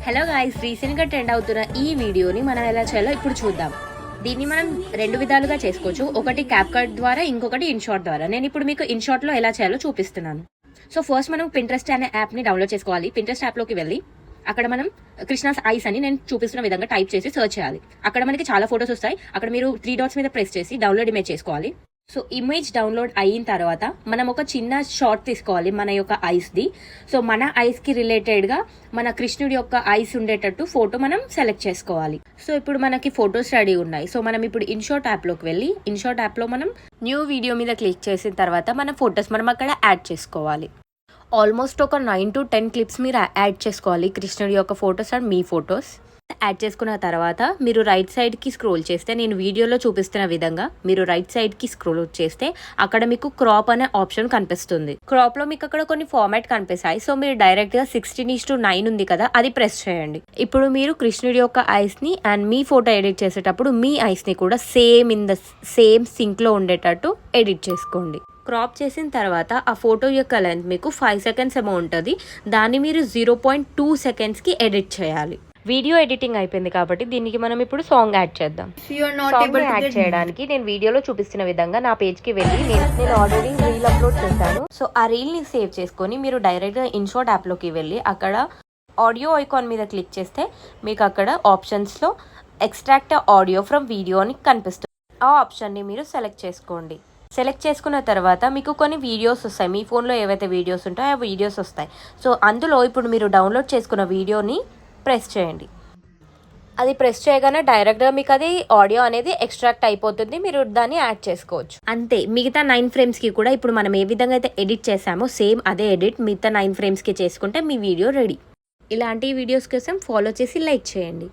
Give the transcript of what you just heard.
Hello guys, రీసెంట్గా trend అవుతున్న ఈ వీడియోని మనం ఎలా చేయాలో ఇప్పుడు చూద్దాం. దీన్ని మనం రెండు విధాలుగా చేసుకోవచ్చు. ఒకటి క్యాప్కట్ ద్వారా, ఇంకొకటి ఇన్షాట్ ద్వారా. నేను ఇప్పుడు మీకు ఇన్షాట్లో ఎలా చేయాలో చూపిస్తున్నాను. సో ఫస్ట్ మనం పింట్రెస్ట్ అనే యాప్ని డౌన్లోడ్ చేసుకోవాలి. పింట్రెస్ట్ యాప్లోకి వెళ్ళి అక్కడ మనం కృష్ణాస్ ఐస్ అని నేను చూపిస్తున్న విధంగా టైప్ చేసి సర్చ్ చేయాలి. అక్కడ మనకి చాలా ఫొటోస్ వస్తాయి. అక్కడ మీరు 3 డాట్స్ మీద ప్రెస్ చేసి డౌన్లోడ్ ఇమేజ్ చేసుకోవాలి. సో ఇమేజ్ డౌన్లోడ్ అయిన తర్వాత మనం ఒక చిన్న షాట్ తీసుకోవాలి మన యొక్క ఐస్ది. సో మన ఐస్కి రిలేటెడ్గా మన కృష్ణుడి యొక్క ఐస్ ఉండేటట్టు ఫోటో మనం సెలెక్ట్ చేసుకోవాలి. సో ఇప్పుడు మనకి ఫొటోస్ రెడీ ఉన్నాయి. సో మనం ఇప్పుడు ఇన్షాట్ యాప్లోకి వెళ్ళి ఇన్షాట్ యాప్లో మనం న్యూ వీడియో మీద క్లిక్ చేసిన తర్వాత మన ఫొటోస్ మనం అక్కడ యాడ్ చేసుకోవాలి. ఆల్మోస్ట్ ఒక 9 to 10 క్లిప్స్ మీరు యాడ్ చేసుకోవాలి, కృష్ణుడి యొక్క photos and me photos. Add చేసుకున్న తర్వాత మీరు రైట్ సైడ్కి స్క్రోల్ చేస్తే, నేను వీడియోలో చూపిస్తున్న విధంగా మీరు రైట్ సైడ్కి స్క్రోల్ చేస్తే అక్కడ మీకు క్రాప్ అనే ఆప్షన్ కనిపిస్తుంది. క్రాప్లో మీకు అక్కడ కొన్ని ఫార్మాట్ కనిపిస్తాయి. సో మీరు డైరెక్ట్గా 16:9 ఉంది కదా, అది ప్రెస్ చేయండి. ఇప్పుడు మీరు కృష్ణుడి యొక్క ఐస్ని అండ్ మీ ఫోటో ఎడిట్ చేసేటప్పుడు మీ ఐస్ని కూడా సేమ్ సింక్లో ఉండేటట్టు ఎడిట్ చేసుకోండి. క్రాప్ చేసిన తర్వాత ఆ ఫోటో యొక్క లెంత్ మీకు 5 seconds ఏమో ఉంటుంది. దాన్ని మీరు 0.2 secondsకి ఎడిట్ చేయాలి. వీడియో ఎడిటింగ్ అయిపోయింది కాబట్టి దీనికి మనం ఇప్పుడు సాంగ్ యాడ్ చేద్దాం. సాంగ్ యాడ్ చేయడానికి నేను వీడియోలో చూపిస్తున్న విధంగా నా పేజ్కి వెళ్ళి నేను ఆల్రెడీ రీల్ అప్లోడ్ చేశాను. సో ఆ రీల్ని సేవ్ చేసుకొని మీరు డైరెక్ట్గా ఇన్షాట్ యాప్లోకి వెళ్ళి అక్కడ ఆడియో ఐకాన్ మీద క్లిక్ చేస్తే మీకు అక్కడ ఆప్షన్స్లో ఎక్స్ట్రాక్ట్ ఆడియో ఫ్రమ్ వీడియో అని కనిపిస్తుంది. ఆ ఆప్షన్ని మీరు సెలెక్ట్ చేసుకోండి. సెలెక్ట్ చేసుకున్న తర్వాత మీకు కొన్ని వీడియోస్ వస్తాయి. మీ ఫోన్లో ఏవైతే వీడియోస్ ఉంటాయో ఆ వీడియోస్ వస్తాయి. సో అందులో ఇప్పుడు మీరు డౌన్లోడ్ చేసుకున్న వీడియోని ప్రెస్ చేయండి. అది ప్రెస్ చేయగానే డైరెక్ట్గా మీకు అది ఆడియో అనేది ఎక్స్ట్రాక్ట్ అయిపోతుంది. మీరు దాన్ని యాడ్ చేసుకోవచ్చు. అంతే. మిగతా 9 ఫ్రేమ్స్కి కూడా ఇప్పుడు మనం ఏ విధంగా అయితే ఎడిట్ చేసామో సేమ్ అదే ఎడిట్ మిగతా 9 ఫ్రేమ్స్కి చేసుకుంటే మీ వీడియో రెడీ. ఇలాంటి వీడియోస్ కోసం ఫాలో చేసి లైక్ చేయండి.